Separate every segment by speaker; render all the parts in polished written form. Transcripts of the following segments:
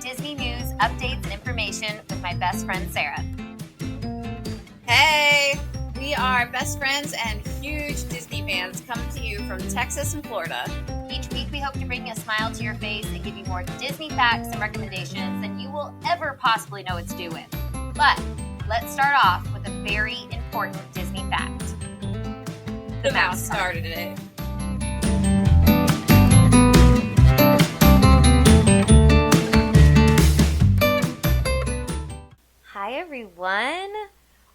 Speaker 1: Disney news, updates, and information with my best friend, Sarah.
Speaker 2: Hey, we are best friends and huge Disney fans coming to you from Texas and Florida.
Speaker 1: Each week, we hope to bring a smile to your face and give you more Disney facts and recommendations than you will ever possibly know what to do with. But let's start off with a very important Disney fact.
Speaker 2: The mouse started it.
Speaker 1: Hi, everyone.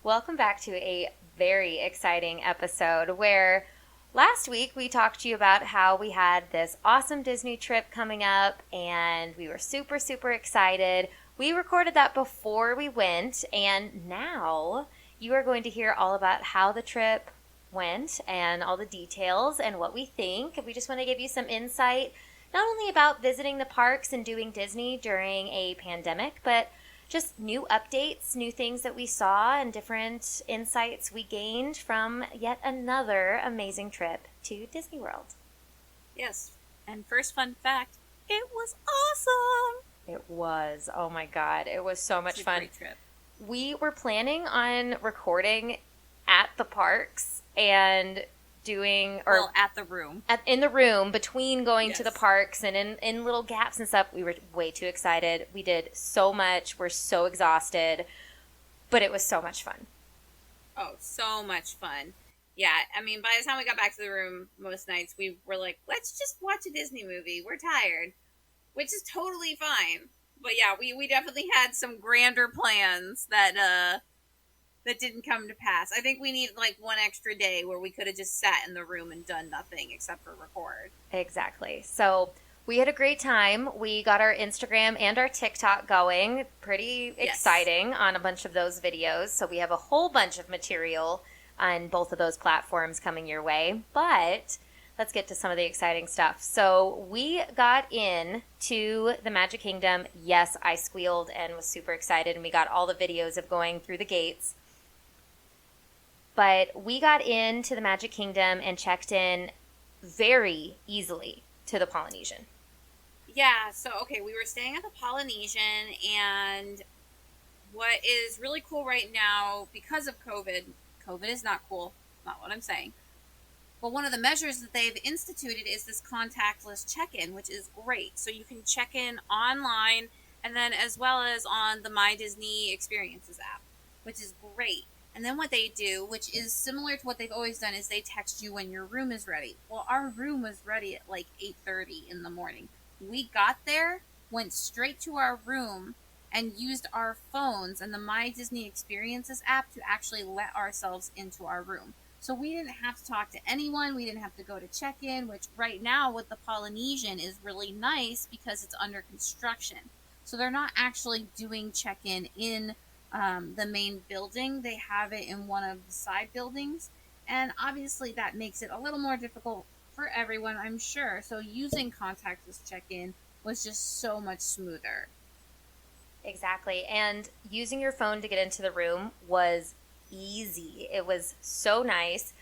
Speaker 1: Welcome back to a very exciting episode where last week we talked to you about how we had this awesome Disney trip coming up and we were super, super excited. We recorded that before we went, and now you are going to hear all about how the trip went and all the details and what we think. We just want to give you some insight, not only about visiting the parks and doing Disney during a pandemic, but just new updates, new things that we saw, and different insights we gained from yet another amazing trip to Disney World.
Speaker 2: Yes, and first fun fact, it was awesome.
Speaker 1: It was. Oh my God. It was so much fun.
Speaker 2: Great trip.
Speaker 1: We were planning on recording at the parks and doing
Speaker 2: at the room.
Speaker 1: In the room between going to the
Speaker 2: Yes.
Speaker 1: parks and in little gaps and stuff. We were way too excited. We did so much. We're so exhausted, but it was so much fun.
Speaker 2: Oh, so much fun. Yeah, I mean, by the time we got back to the room, most nights we were like, let's just watch a Disney movie. We're tired, which is totally fine. But yeah, we definitely had some grander plans that didn't come to pass. I think we need like one extra day where we could have just sat in the room and done nothing except for record.
Speaker 1: Exactly. So we had a great time. We got our Instagram and our TikTok going. Pretty exciting on a bunch of those videos. So we have a whole bunch of material on both of those platforms coming your way. But let's get to some of the exciting stuff. So we got in to the Magic Kingdom. Yes, I squealed and was super excited. And we got all the videos of going through the gates. But we got into the Magic Kingdom and checked in very easily to the Polynesian.
Speaker 2: Yeah, so okay, we were staying at the Polynesian, and what is really cool right now, because of COVID is not cool, not what I'm saying, but one of the measures that they've instituted is this contactless check-in, which is great. So you can check in online, and then as well as on the My Disney Experiences app, which is great. And then what they do, which is similar to what they've always done, is they text you when your room is ready. Well, our room was ready at like 8:30 in the morning. We got there, went straight to our room, and used our phones and the My Disney Experiences app to actually let ourselves into our room. So we didn't have to talk to anyone. We didn't have to go to check-in, which right now with the Polynesian is really nice because it's under construction. So they're not actually doing check-in in the main building. They have it in one of the side buildings, and obviously that makes it a little more difficult for everyone, I'm sure. So using contactless check-in was just so much smoother.
Speaker 1: Exactly. And using your phone to get into the room was easy. It was so nice.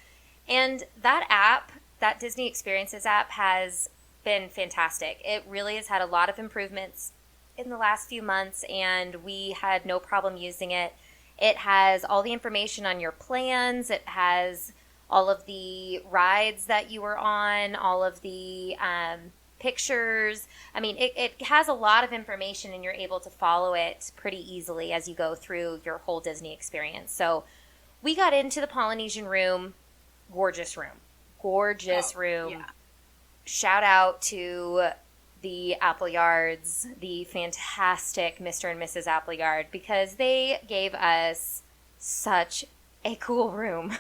Speaker 1: And that app, that Disney Experiences app, has been fantastic. It really has had a lot of improvements in the last few months, and we had no problem using it. It has all the information on your plans. It has all of the rides that you were on, all of the pictures. I mean, it has a lot of information, and you're able to follow it pretty easily as you go through your whole Disney experience. So we got into the Polynesian room. Gorgeous room.
Speaker 2: Yeah.
Speaker 1: Shout out to the Appleyards, the fantastic Mr. and Mrs. Appleyard, because they gave us such a cool room.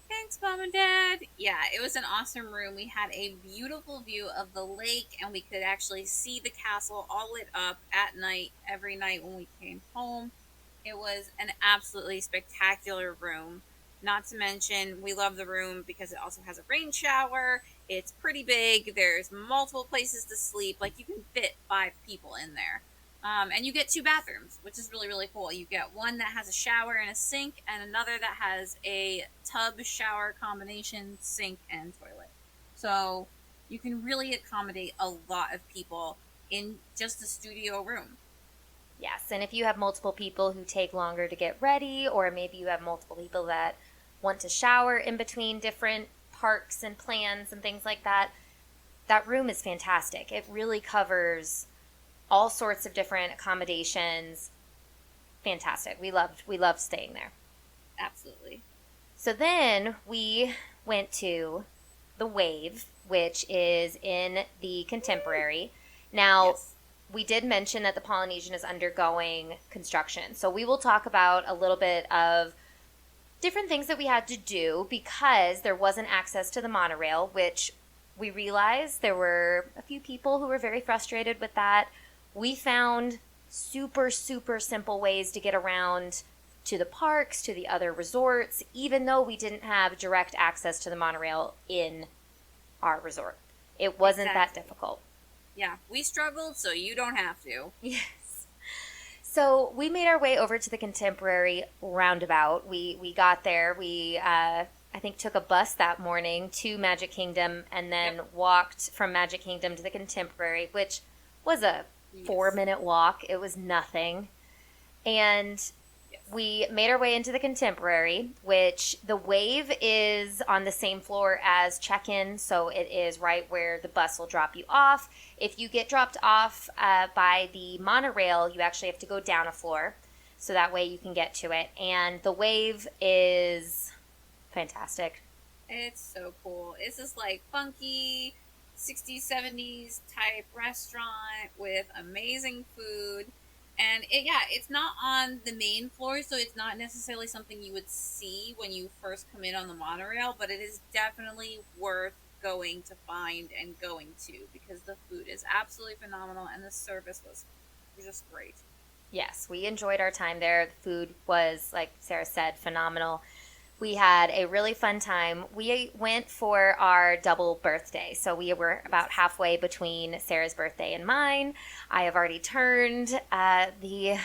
Speaker 2: Thanks, Mom and Dad. Yeah, it was an awesome room. We had a beautiful view of the lake, and we could actually see the castle all lit up at night, every night when we came home. It was an absolutely spectacular room. Not to mention, we love the room because it also has a rain shower. It's pretty big. There's multiple places to sleep. Like, you can fit 5 people in there. And you get 2 bathrooms, which is really, really cool. You get one that has a shower and a sink, and another that has a tub shower combination sink and toilet. So you can really accommodate a lot of people in just a studio room.
Speaker 1: Yes, and if you have multiple people who take longer to get ready, or maybe you have multiple people that want to shower in between different parks and plans and things like that, that room is fantastic. It really covers all sorts of different accommodations. Fantastic. We loved staying there.
Speaker 2: Absolutely.
Speaker 1: So then we went to the Wave, which is in the Contemporary. Now,
Speaker 2: Yes.
Speaker 1: we did mention that the Polynesian is undergoing construction. So we will talk about a little bit of different things that we had to do because there wasn't access to the monorail, which we realized there were a few people who were very frustrated with that. We found super, super simple ways to get around to the parks, to the other resorts, even though we didn't have direct access to the monorail in our resort. It wasn't that difficult.
Speaker 2: Yeah, we struggled, so you don't have to.
Speaker 1: Yes. So we made our way over to the Contemporary roundabout. We got there. We, I think, took a bus that morning to Magic Kingdom and then walked from Magic Kingdom to the Contemporary, which was a 4-minute walk. It was nothing. And we made our way into the Contemporary, which the Wave is on the same floor as check-in, so it is right where the bus will drop you off. If you get dropped off by the monorail, you actually have to go down a floor, so that way you can get to it. And the Wave is fantastic.
Speaker 2: It's so cool. It's this like funky 60s, 70s type restaurant with amazing food. And it's not on the main floor, so it's not necessarily something you would see when you first come in on the monorail, but it is definitely worth going to find and going to because the food is absolutely phenomenal and the service was just great.
Speaker 1: Yes, we enjoyed our time there. The food was, like Sarah said, phenomenal. We had a really fun time. We went for our double birthday. So we were about halfway between Sarah's birthday and mine. I have already turned the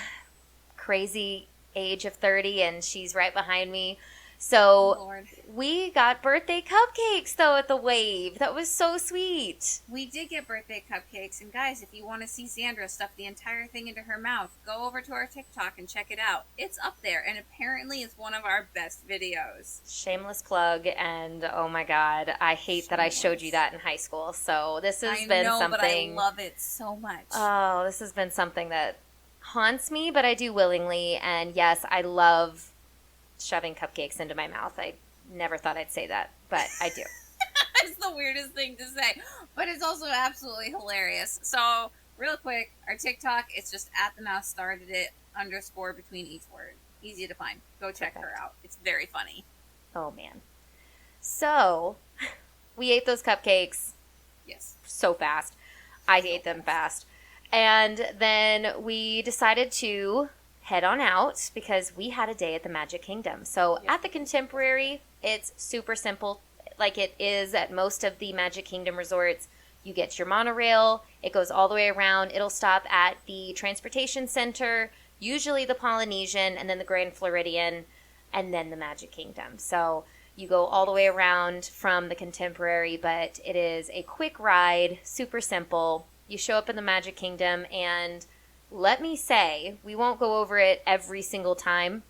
Speaker 1: crazy age of 30, and she's right behind me. So
Speaker 2: Lord.
Speaker 1: We got birthday cupcakes, though, at the Wave. That was so sweet.
Speaker 2: We did get birthday cupcakes. And guys, if you want to see Sandra stuff the entire thing into her mouth, go over to our TikTok and check it out. It's up there, and apparently it's one of our best videos.
Speaker 1: Shameless plug, and oh my god, I hate that I showed you that in high school. So this has been something.
Speaker 2: But I love it so much.
Speaker 1: Oh, this has been something that haunts me, but I do willingly. And yes, I love shoving cupcakes into my mouth. I never thought I'd say that, but I do.
Speaker 2: It's the weirdest thing to say, but it's also absolutely hilarious. So, real quick, our TikTok, it's just at the mouse started it _ between each word. Easy to find. Go check her out. It's very funny.
Speaker 1: Oh, man. So, we ate those cupcakes.
Speaker 2: Yes.
Speaker 1: So fast. I ate them fast. And then we decided to head on out because we had a day at the Magic Kingdom. So at the Contemporary, it's super simple, like it is at most of the Magic Kingdom resorts. You get your monorail, it goes all the way around. It'll stop at the Transportation Center, usually the Polynesian, and then the Grand Floridian, and then the Magic Kingdom. So you go all the way around from the Contemporary, but it is a quick ride, super simple. You show up in the Magic Kingdom, and let me say, we won't go over it every single time,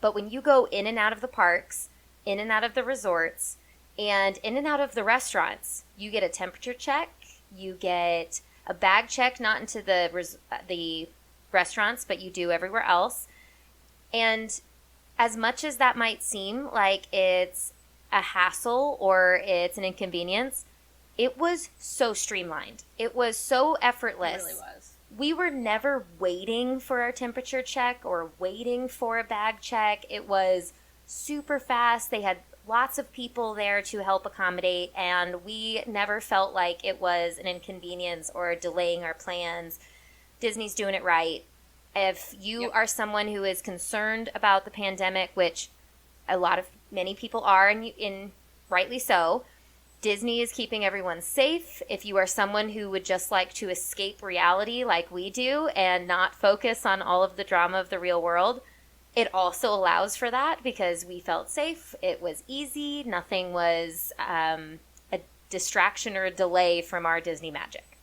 Speaker 1: but when you go in and out of the parks, in and out of the resorts, and in and out of the restaurants, you get a temperature check, you get a bag check, not into the restaurants, but you do everywhere else. And as much as that might seem like it's a hassle or it's an inconvenience, it was so streamlined. It was so effortless.
Speaker 2: It really was.
Speaker 1: We were never waiting for our temperature check or waiting for a bag check. It was super fast. They had lots of people there to help accommodate, and we never felt like it was an inconvenience or delaying our plans. Disney's doing it right. If you are someone who is concerned about the pandemic, which many people are, and rightly so, Disney is keeping everyone safe. If you are someone who would just like to escape reality like we do and not focus on all of the drama of the real world, it also allows for that because we felt safe. It was easy. Nothing was a distraction or a delay from our Disney magic.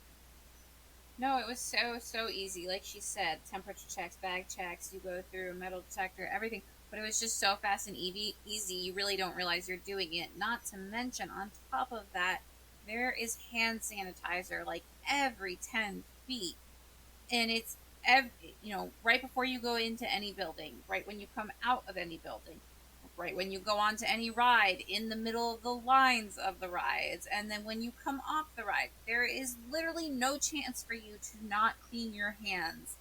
Speaker 2: No, it was so easy. Like she said, temperature checks, bag checks, you go through a metal detector, everything. But it was just so fast and easy. You really don't realize you're doing it. Not to mention, on top of that, there is hand sanitizer like every 10 feet, and it's right before you go into any building, right when you come out of any building, right when you go onto any ride, in the middle of the lines of the rides, and then when you come off the ride, there is literally no chance for you to not clean your hands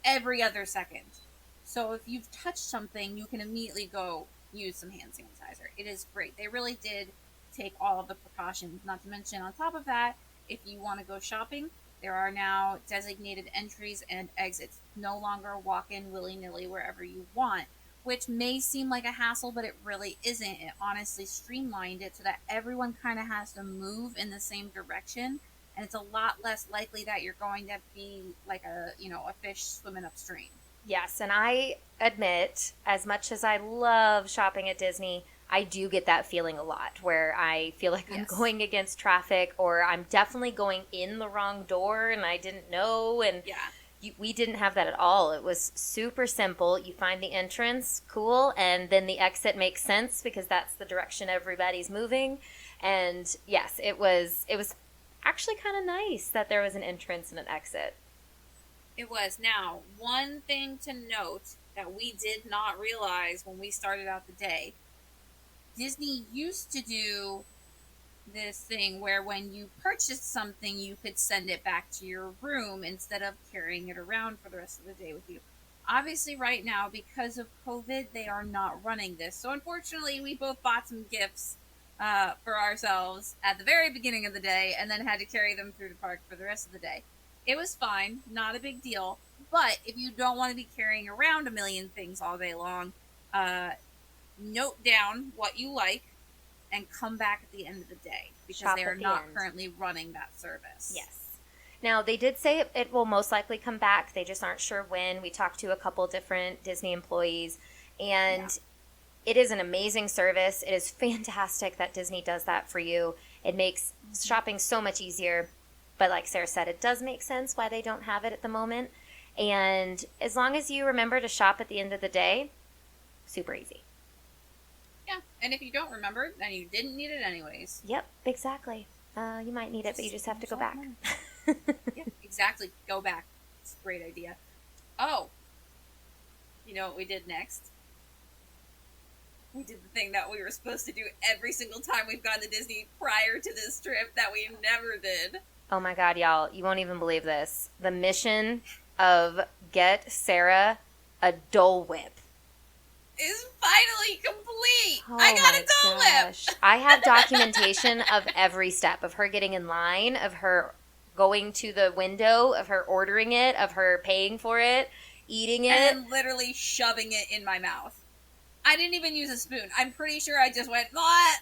Speaker 2: every other second. So if you've touched something, you can immediately go use some hand sanitizer. It is great. They really did take all of the precautions. Not to mention, on top of that, if you want to go shopping, there are now designated entries and exits. No longer walk in willy nilly wherever you want, which may seem like a hassle, but it really isn't. It honestly streamlined it so that everyone kind of has to move in the same direction, and it's a lot less likely that you're going to be like a fish swimming upstream.
Speaker 1: Yes, and I admit, as much as I love shopping at Disney, I do get that feeling a lot where I feel like I'm going against traffic, or I'm definitely going in the wrong door and I didn't know. And we didn't have that at all. It was super simple. You find the entrance, cool, and then the exit makes sense because that's the direction everybody's moving. And yes, it was actually kind of nice that there was an entrance and an exit.
Speaker 2: It was. Now, one thing to note that we did not realize when we started out the day, Disney used to do this thing where when you purchased something, you could send it back to your room instead of carrying it around for the rest of the day with you. Obviously, right now, because of COVID, they are not running this. So, unfortunately, we both bought some gifts for ourselves at the very beginning of the day and then had to carry them through the park for the rest of the day. It was fine, not a big deal. But if you don't want to be carrying around a million things all day long, note down what you like and come back at the end of the day because they are not currently running that service.
Speaker 1: Yes. Now, they did say it will most likely come back. They just aren't sure when. We talked to a couple different Disney employees, and it is an amazing service. It is fantastic that Disney does that for you. It makes shopping so much easier. But like Sarah said, it does make sense why they don't have it at the moment. And as long as you remember to shop at the end of the day, super easy.
Speaker 2: Yeah, and if you don't remember, then you didn't need it anyways.
Speaker 1: Yep, exactly. You might need it, but you just have to go back.
Speaker 2: Yeah, exactly. Go back. It's a great idea. Oh, you know what we did next? We did the thing that we were supposed to do every single time we've gone to Disney prior to this trip that we never did.
Speaker 1: Oh my God, y'all, you won't even believe this. The mission of get Sarah a Dole Whip
Speaker 2: is finally complete. I got a Dole Whip.
Speaker 1: I have documentation of every step of her getting in line, of her going to the window, of her ordering it, of her paying for it, eating it.
Speaker 2: And then literally shoving it in my mouth. I didn't even use a spoon. I'm pretty sure I just went, what?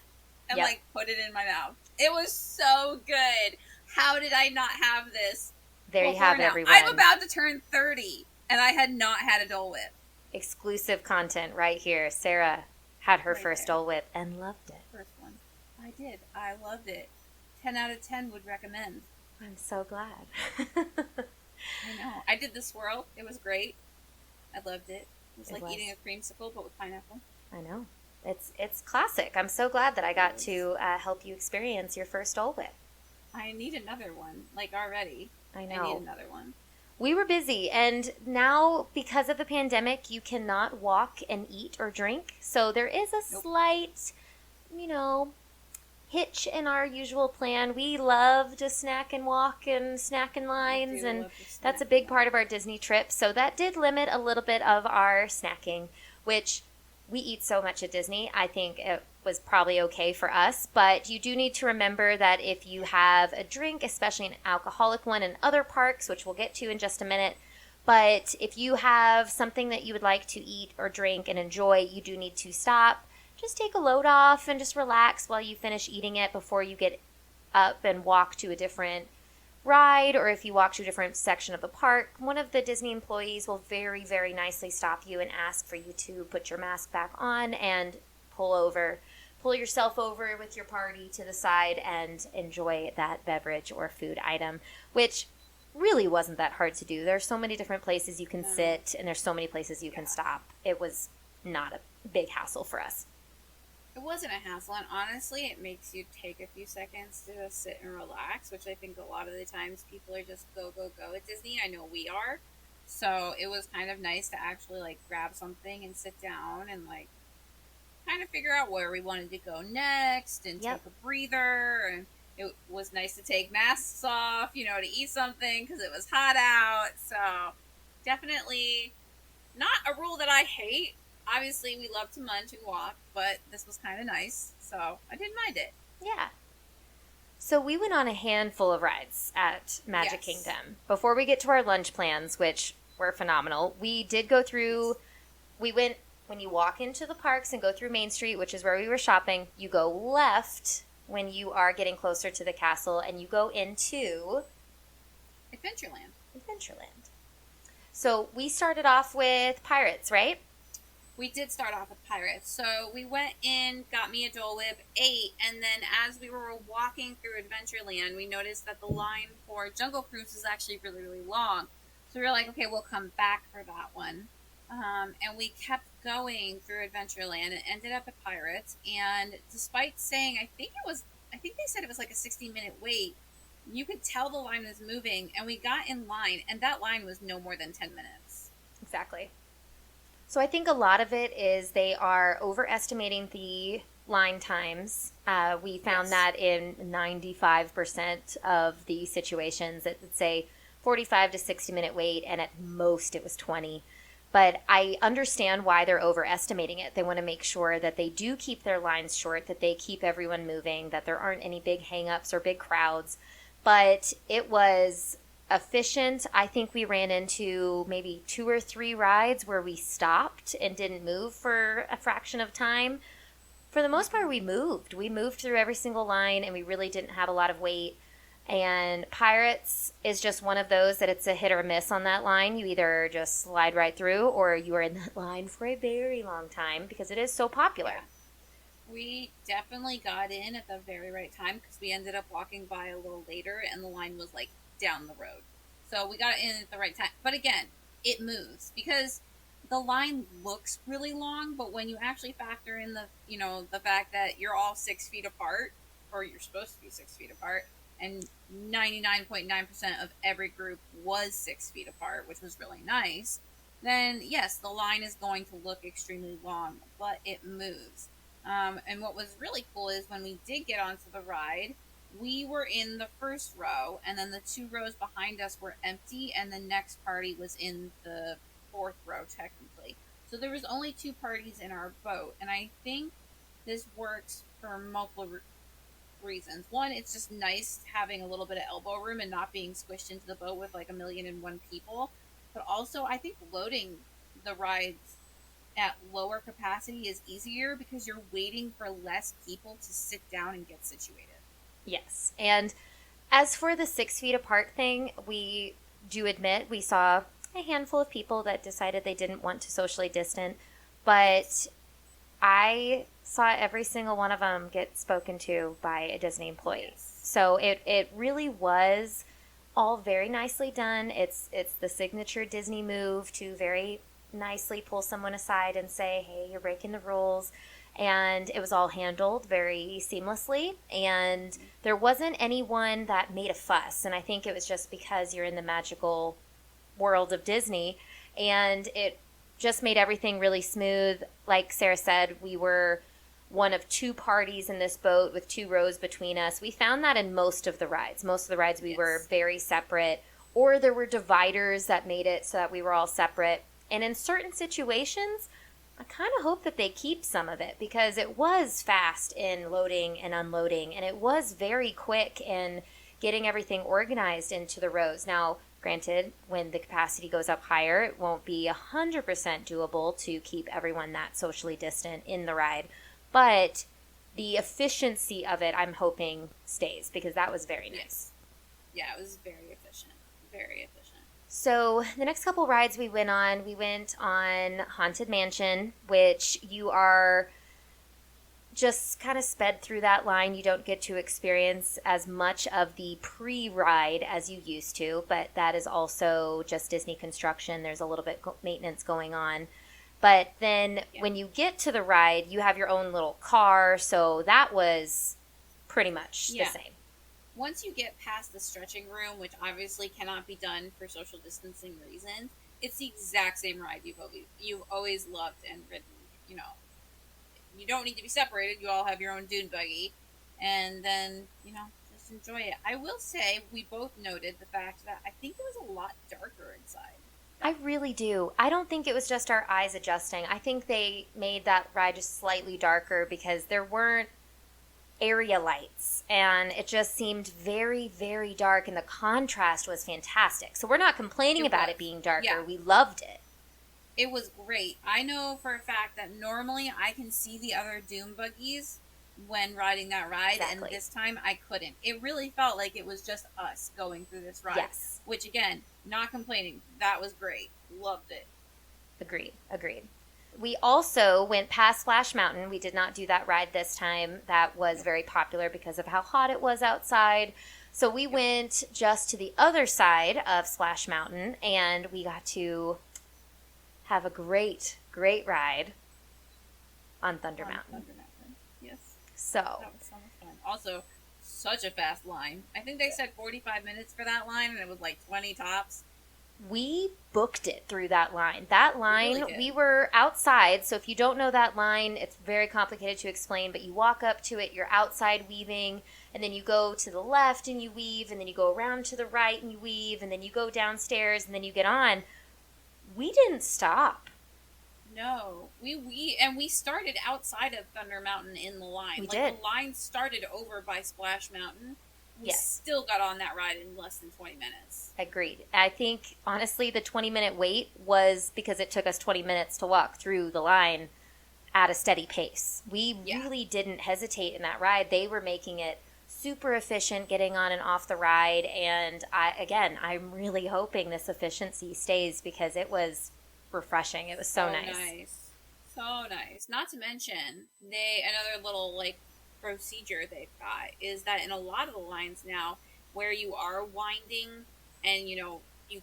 Speaker 2: And put it in my mouth. It was so good. How did I not have this?
Speaker 1: There you have it, everyone.
Speaker 2: I'm about to turn 30, and I had not had a Dole Whip.
Speaker 1: Exclusive content right here. Sarah had her first Dole Whip and loved it.
Speaker 2: First one. I did. I loved it. 10 out of 10 would recommend.
Speaker 1: I'm so glad.
Speaker 2: I know. I did the swirl. It was great. I loved it. It was like eating a creamsicle, but with pineapple.
Speaker 1: I know. It's classic. I'm so glad that I got to help you experience your first Dole Whip.
Speaker 2: I need another one, already.
Speaker 1: I know.
Speaker 2: I need another one.
Speaker 1: We were busy, and now, because of the pandemic, you cannot walk and eat or drink. So there is a slight, hitch in our usual plan. We love to snack and walk and snack in lines, and that's a big part of our Disney trip. So that did limit a little bit of our snacking, which we eat so much at Disney. I think it was probably okay for us, but you do need to remember that if you have a drink, especially an alcoholic one in other parks, which we'll get to in just a minute, but if you have something that you would like to eat or drink and enjoy, you do need to stop, just take a load off and just relax while you finish eating it before you get up and walk to a different ride, or if you walk to a different section of the park. One of the Disney employees will very, very nicely stop you and ask for you to put your mask back on and pull yourself over with your party to the side and enjoy that beverage or food item, which really wasn't that hard to do. There's so many different places you can
Speaker 2: No.
Speaker 1: sit, and there's so many places you can stop. It was not a big hassle for us.
Speaker 2: It wasn't a hassle, and honestly, it makes you take a few seconds to just sit and relax, which I think a lot of the times people are just go, go, go at Disney. I know we are. So it was kind of nice to actually, like, grab something and sit down and, like, kind of figure out where we wanted to go next and
Speaker 1: Yep.
Speaker 2: take a breather. And it was nice to take masks off, to eat something because it was hot out. So definitely not a rule that I hate. Obviously, we love to munch and walk, but this was kind of nice, so I didn't mind it.
Speaker 1: Yeah. So we went on a handful of rides at Magic
Speaker 2: Yes.
Speaker 1: Kingdom. Before we get to our lunch plans, which were phenomenal, we did go through, we went, when you walk into the parks and go through Main Street, which is where we were shopping, you go left when you are getting closer to the castle, and you go into
Speaker 2: Adventureland.
Speaker 1: Adventureland. So we started off with Pirates, right?
Speaker 2: We did start off with Pirates. So we went in, got me a Dole Whip, ate, and then as we were walking through Adventureland, we noticed that the line for Jungle Cruise is actually really, really long. So we were like, okay, we'll come back for that one. And we kept going through Adventureland and ended up at Pirates. And despite saying, I think they said it was like a 60-minute wait, you could tell the line was moving, and we got in line, and that line was no more than 10 minutes.
Speaker 1: Exactly. So I think a lot of it is they are overestimating the line times. We found
Speaker 2: Yes.
Speaker 1: that in 95% of the situations. It would say 45 to 60-minute wait, and at most it was 20. But I understand why they're overestimating it. They want to make sure that they do keep their lines short, that they keep everyone moving, that there aren't any big hang-ups or big crowds. But it was efficient. I think we ran into maybe 2 or 3 rides where we stopped and didn't move for a fraction of time. For the most part, we moved. We moved through every single line, and we really didn't have a lot of wait. And Pirates is just one of those that it's a hit or miss on that line. You either just slide right through, or you are in that line for a very long time because it is so popular.
Speaker 2: Yeah. We definitely got in at the very right time because we ended up walking by a little later and the line was like down the road. So we got in at the right time. But again, it moves because the line looks really long, but when you actually factor in the fact that you're all 6 feet apart, or you're supposed to be 6 feet apart, and 99.9% of every group was 6 feet apart, which was really nice, then yes, the line is going to look extremely long, but it moves. And what was really cool is when we did get onto the ride, we were in the first row, and then the 2 rows behind us were empty, and the next party was in the 4th row, technically. So there was only 2 parties in our boat, and I think this works for multiple reasons. One, it's just nice having a little bit of elbow room and not being squished into the boat with like 1,000,001 people. But also, I think loading the rides at lower capacity is easier because you're waiting for less people to sit down and get situated.
Speaker 1: Yes. And as for the 6 feet apart thing, we do admit we saw a handful of people that decided they didn't want to socially distant, but I saw every single one of them get spoken to by a Disney employee.
Speaker 2: Yes.
Speaker 1: So it really was all very nicely done. It's the signature Disney move to very nicely pull someone aside and say, hey, you're breaking the rules. And it was all handled very seamlessly. And there wasn't anyone that made a fuss. And I think it was just because you're in the magical world of Disney. And it just made everything really smooth. Like Sarah said, we were one of 2 parties in this boat with 2 rows between us. We found that in most of the rides. Most of the rides we
Speaker 2: Yes.
Speaker 1: were very separate, or there were dividers that made it so that we were all separate. And in certain situations, I kind of hope that they keep some of it because it was fast in loading and unloading, and it was very quick in getting everything organized into the rows. Now, granted, when the capacity goes up higher, it won't be 100% doable to keep everyone that socially distant in the ride. But the efficiency of it, I'm hoping, stays because that was very nice.
Speaker 2: Yes. Yeah, it was very efficient. Very efficient.
Speaker 1: So the next couple rides we went on Haunted Mansion, which you are just kind of sped through that line. You don't get to experience as much of the pre-ride as you used to, but that is also just Disney construction. There's a little bit maintenance going on. But then when you get to the ride, you have your own little car, so that was pretty much the same.
Speaker 2: Once you get past the stretching room, which obviously cannot be done for social distancing reasons, it's the exact same ride you've always loved and ridden. You know, you don't need to be separated. You all have your own dune buggy, and then just enjoy it. I will say we both noted the fact that I think it was a lot darker inside.
Speaker 1: I really do. I don't think it was just our eyes adjusting. I think they made that ride just slightly darker because there weren't area lights and it just seemed very, very dark, and the contrast was fantastic. So we're not complaining about it being darker. Yeah. We loved it.
Speaker 2: It was great. I know for a fact that normally I can see the other dune buggies when riding that ride, and this time I couldn't. It really felt like it was just us going through this ride.
Speaker 1: Yes.
Speaker 2: Which, again, not complaining. That was great. Loved it.
Speaker 1: Agreed. We also went past Splash Mountain. We did not do that ride this time. That was very popular because of how hot it was outside. So we went just to the other side of Splash Mountain, and we got to have a great, great ride on Thunder Mountain.
Speaker 2: Yes.
Speaker 1: So.
Speaker 2: That was so much fun. Also, such a fast line. I think they said 45 minutes for that line, and it was like 20 tops.
Speaker 1: We booked it through that line. That line,
Speaker 2: really
Speaker 1: we were outside, so if you don't know that line, it's very complicated to explain, but you walk up to it, you're outside weaving, and then you go to the left and you weave, and then you go around to the right and you weave, and then you go downstairs, and then you get on. We didn't stop.
Speaker 2: No. We started outside of Thunder Mountain in the line.
Speaker 1: We did.
Speaker 2: The line started over by Splash Mountain. We
Speaker 1: yes.
Speaker 2: still got on that ride in less than 20 minutes.
Speaker 1: Agreed. I think, honestly, the 20-minute wait was because it took us 20 minutes to walk through the line at a steady pace. We really didn't hesitate in that ride. They were making it super efficient getting on and off the ride, and I'm really hoping this efficiency stays because it was refreshing. It was so nice.
Speaker 2: So nice. Not to mention, another little, procedure they've got is that in a lot of the lines now where you are winding and you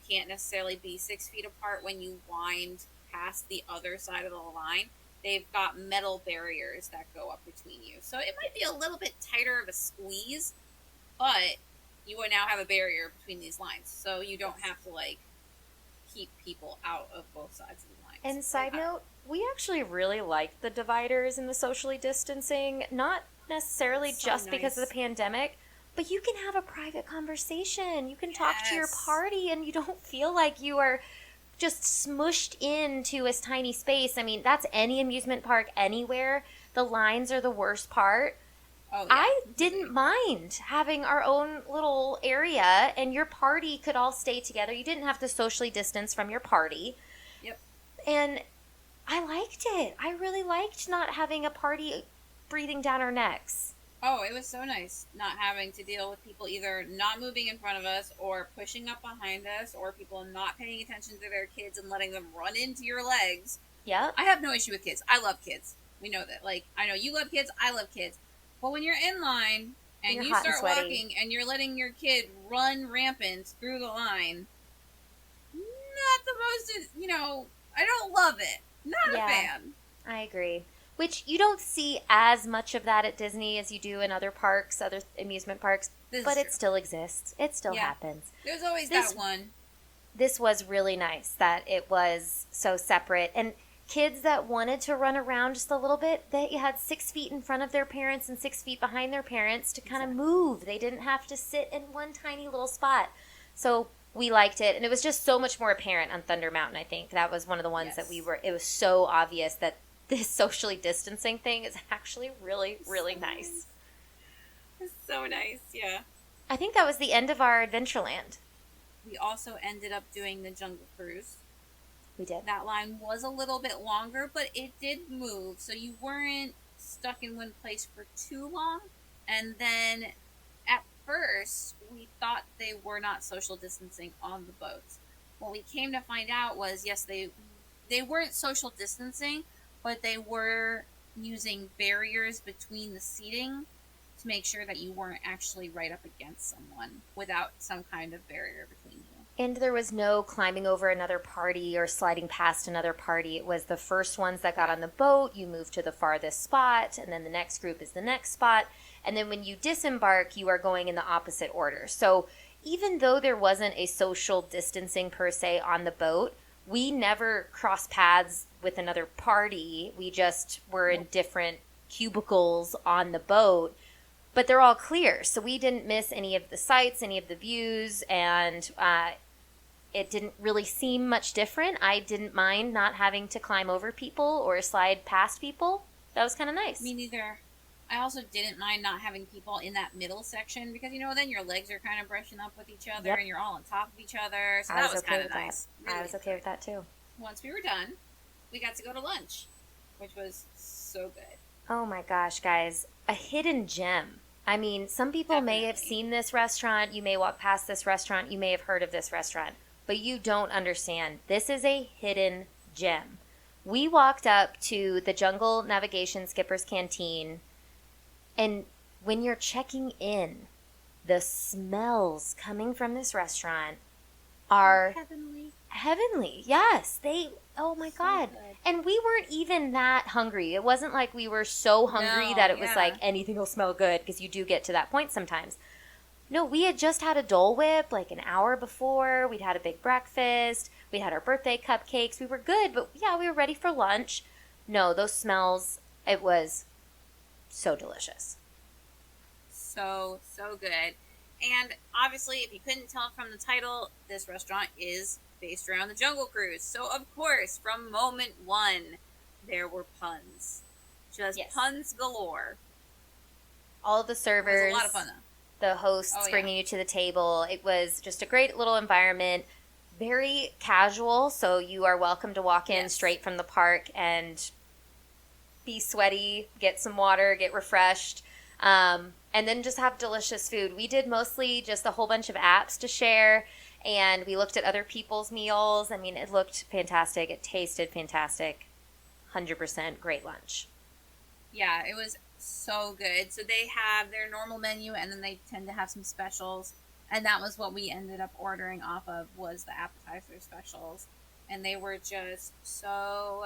Speaker 2: can't necessarily be 6 feet apart when you wind past the other side of the line, they've got metal barriers that go up between you, so it might be a little bit tighter of a squeeze, but you will now have a barrier between these lines, so you don't have to keep people out of both sides of the line.
Speaker 1: And side note, we actually really liked the dividers and the socially distancing, not necessarily just because of the pandemic, but you can have a private conversation. You can talk to your party and you don't feel like you are just smushed into a tiny space. I mean, that's any amusement park anywhere. The lines are the worst part.
Speaker 2: Oh, yeah.
Speaker 1: I didn't mind having our own little area and your party could all stay together. You didn't have to socially distance from your party.
Speaker 2: Yep.
Speaker 1: And I liked it. I really liked not having a party breathing down our necks.
Speaker 2: Oh, it was so nice not having to deal with people either not moving in front of us or pushing up behind us or people not paying attention to their kids and letting them run into your legs.
Speaker 1: Yeah.
Speaker 2: I have no issue with kids. I love kids. We know that. I know you love kids. I love kids. But when you're in line and you start walking and you're letting your kid run rampant through the line, not the most, I don't love it. Not a fan.
Speaker 1: I agree. Which you don't see as much of that at Disney as you do in other parks, other amusement parks, but it still exists. It still happens.
Speaker 2: There's always that one.
Speaker 1: This was really nice that it was so separate. And kids that wanted to run around just a little bit, they had 6 feet in front of their parents and 6 feet behind their parents to kind of move. They didn't have to sit in one tiny little spot. So we liked it. And it was just so much more apparent on Thunder Mountain, I think. That was one of the ones that it was so obvious that this socially distancing thing is actually really, really nice.
Speaker 2: It's so nice, yeah.
Speaker 1: I think that was the end of our Adventureland.
Speaker 2: We also ended up doing the Jungle Cruise.
Speaker 1: We did.
Speaker 2: That line was a little bit longer, but it did move, so you weren't stuck in one place for too long. And then at first, we thought they were not social distancing on the boats. What we came to find out was, yes, they weren't social distancing, but they were using barriers between the seating to make sure that you weren't actually right up against someone without some kind of barrier between you.
Speaker 1: And there was no climbing over another party or sliding past another party. It was the first ones that got on the boat, you move to the farthest spot, and then the next group is the next spot. And then when you disembark, you are going in the opposite order. So even though there wasn't a social distancing per se on the boat, we never crossed paths with another party. We just were in different cubicles on the boat, but they're all clear. So we didn't miss any of the sights, any of the views, and it didn't really seem much different. I didn't mind not having to climb over people or slide past people. That was kind of nice.
Speaker 2: Me neither. I also didn't mind not having people in that middle section because, then your legs are kind of brushing up with each other and you're all on top of each other. So that was kind of nice.
Speaker 1: Really I was okay with that too.
Speaker 2: Once we were done, we got to go to lunch, which was so good.
Speaker 1: Oh my gosh, guys. A hidden gem. I mean, some people may have seen this restaurant. You may walk past this restaurant. You may have heard of this restaurant. But you don't understand. This is a hidden gem. We walked up to the Jungle Navigation Skipper's Canteen, and when you're checking in, the smells coming from this restaurant are heavenly. Yes, oh my God.
Speaker 2: Good.
Speaker 1: And we weren't even that hungry. It wasn't like we were so hungry that it was like anything will smell good, because you do get to that point sometimes. No, we had just had a Dole Whip like an hour before. We'd had a big breakfast. We had our birthday cupcakes. We were good, but yeah, we were ready for lunch. No, those smells, it was so delicious.
Speaker 2: So good. And obviously, if you couldn't tell from the title, this restaurant is based around the Jungle Cruise. So, of course, from moment one, there were puns. Just puns galore.
Speaker 1: All of the servers.
Speaker 2: It was a lot of fun, though.
Speaker 1: The hosts bringing you to the table. It was just a great little environment. Very casual, so you are welcome to walk in straight from the park and be sweaty, get some water, get refreshed, and then just have delicious food. We did mostly just a whole bunch of apps to share, and we looked at other people's meals. I mean, it looked fantastic. It tasted fantastic. 100% great lunch.
Speaker 2: Yeah, it was so good. So they have their normal menu, and then they tend to have some specials, and that was what we ended up ordering off of, was the appetizer specials, and they were just so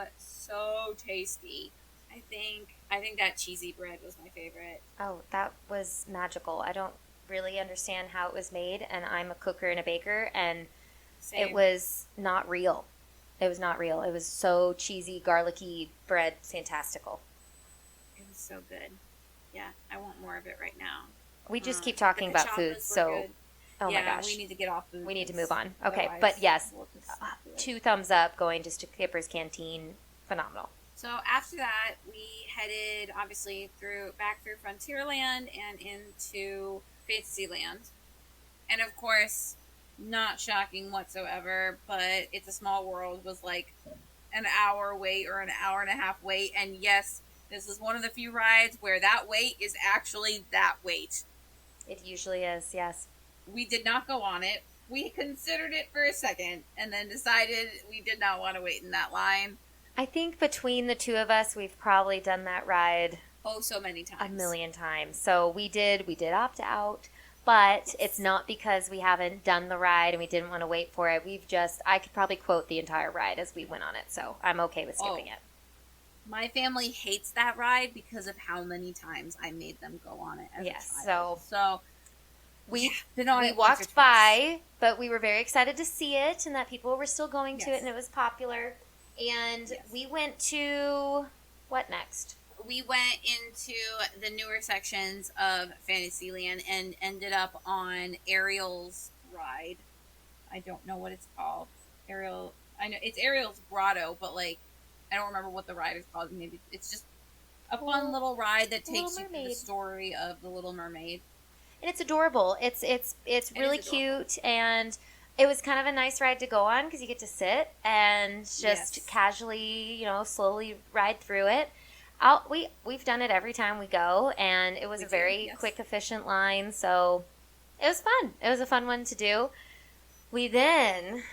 Speaker 2: tasty. I think that cheesy bread was my favorite.
Speaker 1: Oh, that was magical. I don't really understand how it was made, and I'm a cooker and a baker, and It was not real. It was not real. It was so cheesy, garlicky bread, fantastical.
Speaker 2: It was so good. Yeah, I want more of it right now.
Speaker 1: We just keep talking about food, so
Speaker 2: good.
Speaker 1: Oh my gosh.
Speaker 2: We need to get off food.
Speaker 1: We need to move on. Okay, but yes, 2 thumbs up going to Skipper's Canteen. Phenomenal.
Speaker 2: So after that, we headed obviously back through Frontierland and into Fantasyland. And of course, not shocking whatsoever, but It's a Small World was like an hour wait or an hour and a half wait. And yes, this is one of the few rides where that wait is actually that wait.
Speaker 1: It usually is, yes.
Speaker 2: We did not go on it. We considered it for a second and then decided we did not want to wait in that line.
Speaker 1: I think between the two of us, we've probably done that ride
Speaker 2: so many times.
Speaker 1: A million times. So we did opt out, but it's not because we haven't done the ride and we didn't want to wait for it. I could probably quote the entire ride as we went on it, so I'm okay with skipping it.
Speaker 2: My family hates that ride because of how many times I made them go on it as a child. So
Speaker 1: we walked by, but we were very excited to see it and that people were still going to it and it was popular. And we went to, what next?
Speaker 2: We went into the newer sections of Fantasyland and ended up on Ariel's ride. I don't know what it's called. I know it's Ariel's Grotto, but I don't remember what the ride is called. Maybe it's just a fun little ride that takes you through the story of the Little Mermaid.
Speaker 1: And it's adorable. It's really cute, and it was kind of a nice ride to go on because you get to sit and just casually, slowly ride through it. We've done it every time we go, and it was a very quick, efficient line, so it was fun. It was a fun one to do. We then,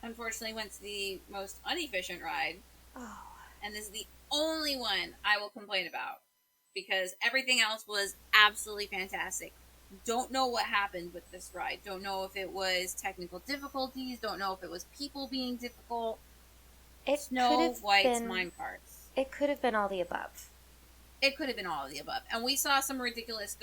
Speaker 2: unfortunately, went to the most inefficient ride, and this is the only one I will complain about because everything else was absolutely fantastic. Don't know what happened with this ride. Don't know if it was technical difficulties. Don't know if it was people being difficult.
Speaker 1: It could
Speaker 2: Snow
Speaker 1: have
Speaker 2: White's
Speaker 1: been.
Speaker 2: mine carts.
Speaker 1: It could have been all the above.
Speaker 2: It could have been all of the above, and we saw some ridiculousness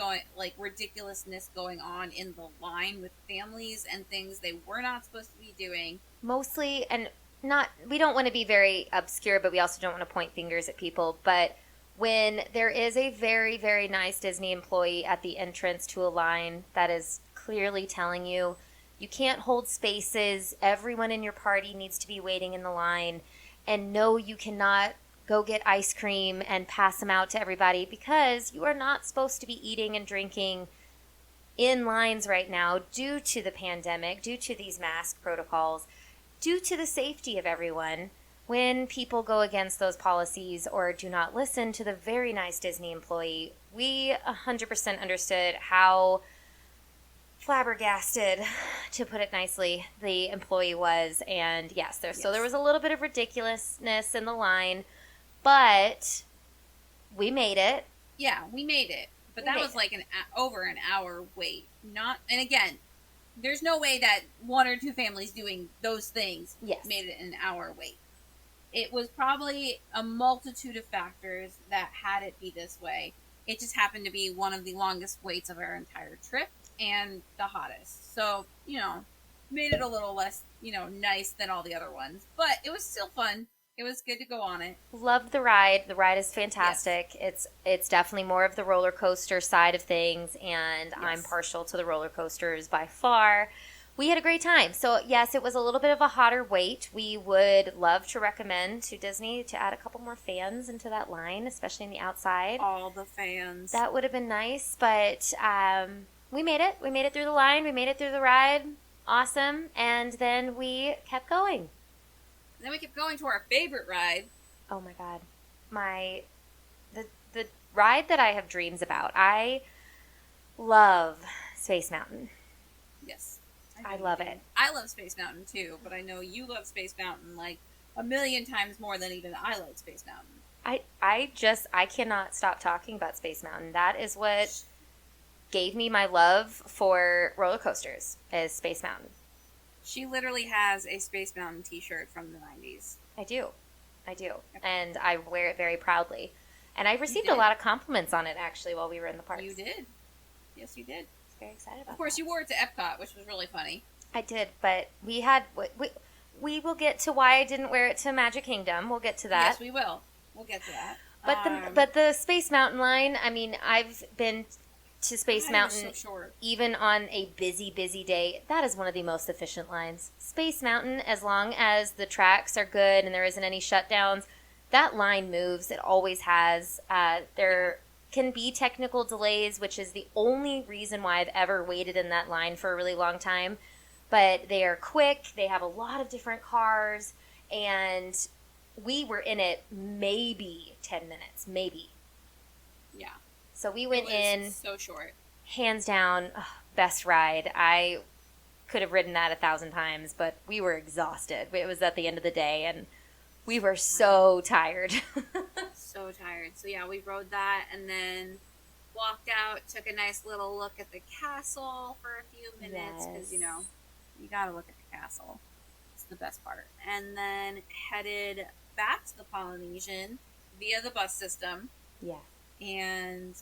Speaker 2: going on in the line with families and things they were not supposed to be doing.
Speaker 1: Mostly, and not. We don't want to be very obscure, but we also don't want to point fingers at people. But when there is a very, very nice Disney employee at the entrance to a line that is clearly telling you you can't hold spaces, everyone in your party needs to be waiting in the line, and no, you cannot go get ice cream and pass them out to everybody because you are not supposed to be eating and drinking in lines right now due to the pandemic, due to these mask protocols, due to the safety of everyone. When people go against those policies or do not listen to the very nice Disney employee, we 100% understood how flabbergasted, to put it nicely, the employee was. And yes, so there was a little bit of ridiculousness in the line, but we made it.
Speaker 2: Yeah, we made it. But that was like over an hour wait. And again, there's no way that one or two families doing those things made it an hour wait. It was probably a multitude of factors that had it be this way. It just happened to be one of the longest waits of our entire trip and the hottest. So, made it a little less, nice than all the other ones. But it was still fun. It was good to go on it.
Speaker 1: Loved the ride. The ride is fantastic. Yes. It's definitely more of the roller coaster side of things, and I'm partial to the roller coasters by far. We had a great time. So, yes, it was a little bit of a hotter wait. We would love to recommend to Disney to add a couple more fans into that line, especially in the outside.
Speaker 2: All the fans.
Speaker 1: That would have been nice, but we made it. We made it through the line. We made it through the ride. Awesome. And then we kept going.
Speaker 2: Then we kept going to our favorite ride.
Speaker 1: Oh my God. The ride that I have dreams about. I love Space Mountain.
Speaker 2: Yes.
Speaker 1: I love it.
Speaker 2: I love Space Mountain too, but I know you love Space Mountain like a million times more than even I like Space Mountain.
Speaker 1: I cannot stop talking about Space Mountain. That is what gave me my love for roller coasters, is Space Mountain.
Speaker 2: She literally has a Space Mountain t-shirt from the 90s.
Speaker 1: I do. And I wear it very proudly. And I received a lot of compliments on it, actually, while we were in the parks.
Speaker 2: You did. Yes, you did.
Speaker 1: I was very excited about it.
Speaker 2: Of course, you wore it to Epcot, which was really funny.
Speaker 1: I did, but we will get to why I didn't wear it to Magic Kingdom. We'll get to that.
Speaker 2: Yes, we will. We'll get to that.
Speaker 1: But the Space Mountain line, I mean, I've been to Space Mountain, even on a busy day. That is one of the most efficient lines. Space Mountain, as long as the tracks are good and there isn't any shutdowns, that line moves. It always has. There can be technical delays, which is the only reason why I've ever waited in that line for a really long time. But they are quick. They have a lot of different cars, and we were in it maybe 10 minutes, maybe.
Speaker 2: Yeah.
Speaker 1: So we went in.
Speaker 2: So short.
Speaker 1: Hands down, best ride. I could have ridden that 1,000 times, but we were exhausted. It was at the end of the day, and we were so tired.
Speaker 2: So tired. So yeah, we rode that and then walked out, took a nice little look at the castle for a few minutes because, you gotta look at the castle. It's the best part. And then headed back to the Polynesian via the bus system.
Speaker 1: Yeah.
Speaker 2: And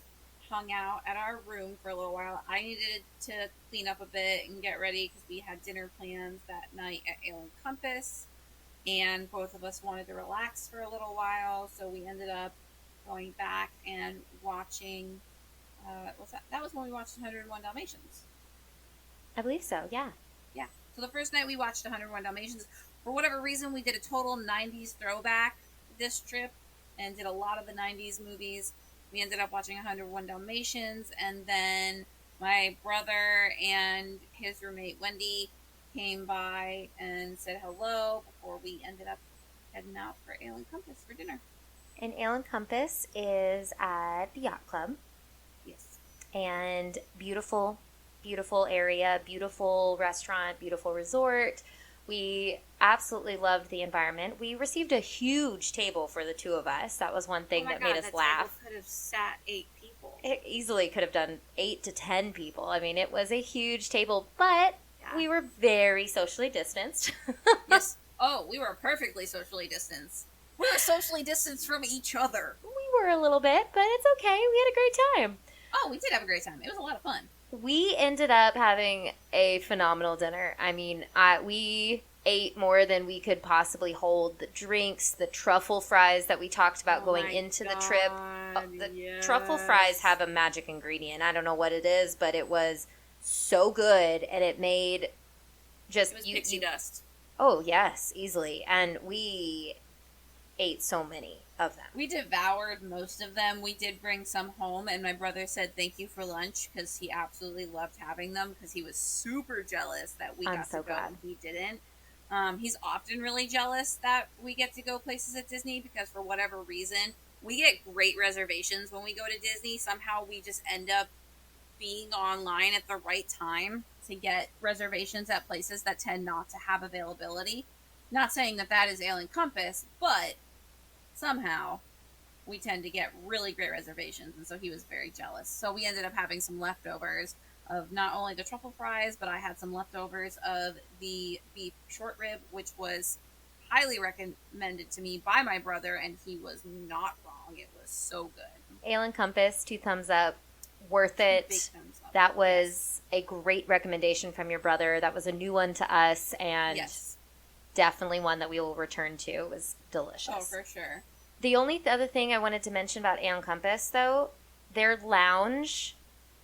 Speaker 2: hung out at our room for a little while. I needed to clean up a bit and get ready because we had dinner plans that night at Ale and Compass, and both of us wanted to relax for a little while, so we ended up going back and watching. That was when we watched 101 Dalmatians.
Speaker 1: I believe so. Yeah.
Speaker 2: Yeah. So the first night we watched 101 Dalmatians. For whatever reason, we did a total 90s throwback this trip and did a lot of the 90s movies. We ended up watching 101 Dalmatians, and then my brother and his roommate Wendy came by and said hello before we ended up heading out for Ale and Compass for dinner.
Speaker 1: And Ale and Compass is at the Yacht Club.
Speaker 2: Yes.
Speaker 1: And beautiful area, beautiful restaurant, beautiful resort. We absolutely loved the environment. We received a huge table for the two of us. That was one thing that made us laugh.
Speaker 2: Could have sat 8 people.
Speaker 1: It easily could have done 8 to 10 people. I mean, it was a huge table, but we were very socially distanced.
Speaker 2: Yes. Oh, we were perfectly socially distanced. We were socially distanced from each other.
Speaker 1: We were a little bit, but it's okay. We had a great time.
Speaker 2: Oh, we did have a great time. It was a lot of fun.
Speaker 1: We ended up having a phenomenal dinner. I mean, we ate more than we could possibly hold. The drinks, the truffle fries that we talked about going into the trip. Truffle fries have a magic ingredient. I don't know what it is, but it was so good, and it made just...
Speaker 2: It was pixie dust.
Speaker 1: Oh, yes, easily. And we ate so many of them.
Speaker 2: We devoured most of them. We did bring some home, and my brother said thank you for lunch because he absolutely loved having them because he was super jealous that we got to go and he didn't. He's often really jealous that we get to go places at Disney because for whatever reason, we get great reservations when we go to Disney. Somehow we just end up being online at the right time to get reservations at places that tend not to have availability. Not saying that that is Ale & Compass, but somehow we tend to get really great reservations, and so he was very jealous. So we ended up having some leftovers of not only the truffle fries, but I had some leftovers of the beef short rib, which was highly recommended to me by my brother, and he was not wrong. It was so good.
Speaker 1: Ale & Compass, 2 thumbs up. Worth it.
Speaker 2: Big thumbs up.
Speaker 1: That was a great recommendation from your brother. That was a new one to us, and definitely one that we will return to. It was delicious.
Speaker 2: Oh, for sure.
Speaker 1: The only other thing I wanted to mention about Ale & Compass, though, their lounge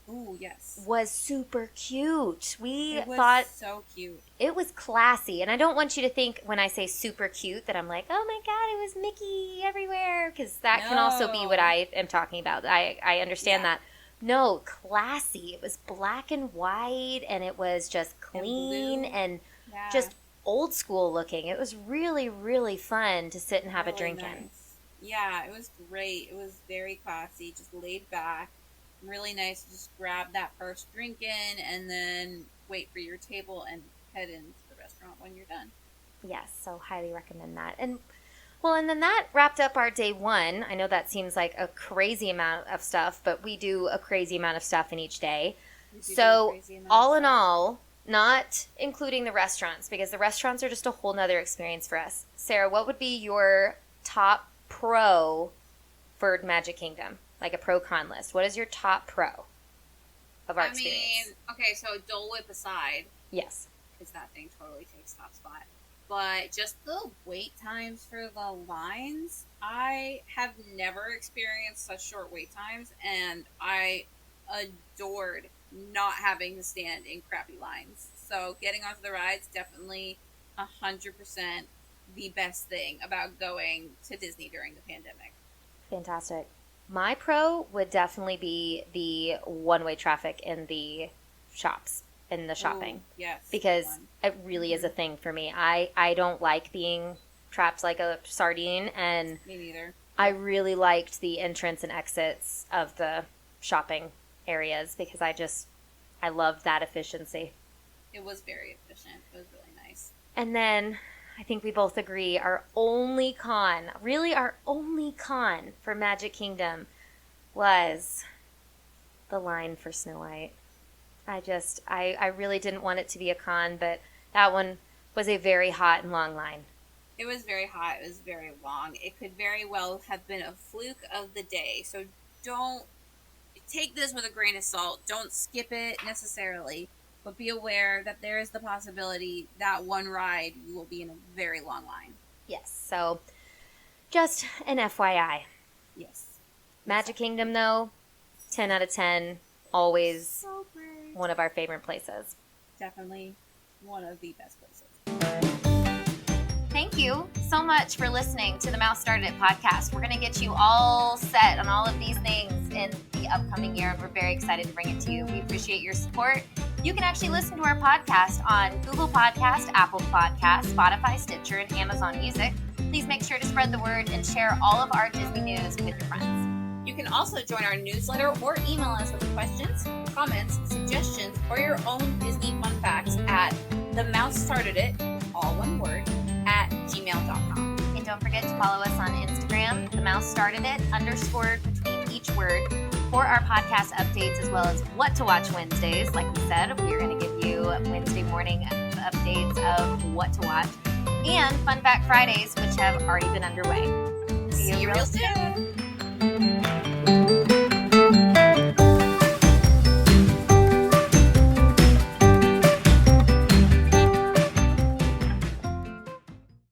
Speaker 1: was super cute.
Speaker 2: It was
Speaker 1: thought
Speaker 2: so cute.
Speaker 1: It was classy. And I don't want you to think when I say super cute that I'm like, oh my God, it was Mickey everywhere. Because that can also be what I am talking about. I understand that. No, classy. It was black and white, and it was just clean and just old school looking. It was really, really fun to sit and have a drink in.
Speaker 2: Yeah, it was great. It was very classy, just laid back. Really nice to just grab that first drink in and then wait for your table and head into the restaurant when you're done.
Speaker 1: Yes, so highly recommend that. And then that wrapped up our day 1. I know that seems like a crazy amount of stuff, but we do a crazy amount of stuff in each day. So all in all, not including the restaurants, because the restaurants are just a whole nother experience for us. Sarah, what would be your top pro for Magic Kingdom? Like a pro-con list. What is your top pro of our experience?
Speaker 2: Okay, so Dole Whip aside.
Speaker 1: Yes.
Speaker 2: Because that thing totally takes top spot. But just the wait times for the lines, I have never experienced such short wait times, and I adored not having to stand in crappy lines. So getting onto the rides, definitely 100% the best thing about going to Disney during the pandemic.
Speaker 1: Fantastic. My pro would definitely be the one-way traffic in the shops, in the shopping.
Speaker 2: Ooh, yes.
Speaker 1: Because it really is a thing for me. I don't like being trapped like a sardine, and
Speaker 2: me neither.
Speaker 1: I really liked the entrance and exits of the shopping areas because I loved that efficiency.
Speaker 2: It was very efficient. It was really nice.
Speaker 1: And then I think we both agree our only con for Magic Kingdom was the line for Snow White. I really didn't want it to be a con, but that one was a very hot and long line.
Speaker 2: It was very hot. It was very long. It could very well have been a fluke of the day. So don't take this with a grain of salt. Don't skip it necessarily, but be aware that there is the possibility that one ride you will be in a very long line.
Speaker 1: Yes. So just an FYI.
Speaker 2: Yes.
Speaker 1: Magic Kingdom, though, 10 out of 10. Always
Speaker 2: so great.
Speaker 1: One of our favorite places.
Speaker 2: Definitely one of the best places.
Speaker 1: Thank you so much for listening to the Mouse Started It podcast. We're going to get you all set on all of these things in the upcoming year, and we're very excited to bring it to you. We appreciate your support. You can actually listen to our podcast on Google Podcast, Apple Podcast, Spotify, Stitcher, and Amazon Music. Please make sure to spread the word and share all of our Disney news with your friends.
Speaker 2: You can also join our newsletter or email us with questions, comments, suggestions, or your own Disney fun facts at themouseStartedIt, all one word, @gmail.com.
Speaker 1: And don't forget to follow us on Instagram. The Mouse started it, _ between each word, for our podcast updates, as well as What to Watch Wednesdays. Like we said, we are going to give you Wednesday morning updates of what to watch, and Fun Fact Fridays, which have already been underway.
Speaker 2: See you real soon.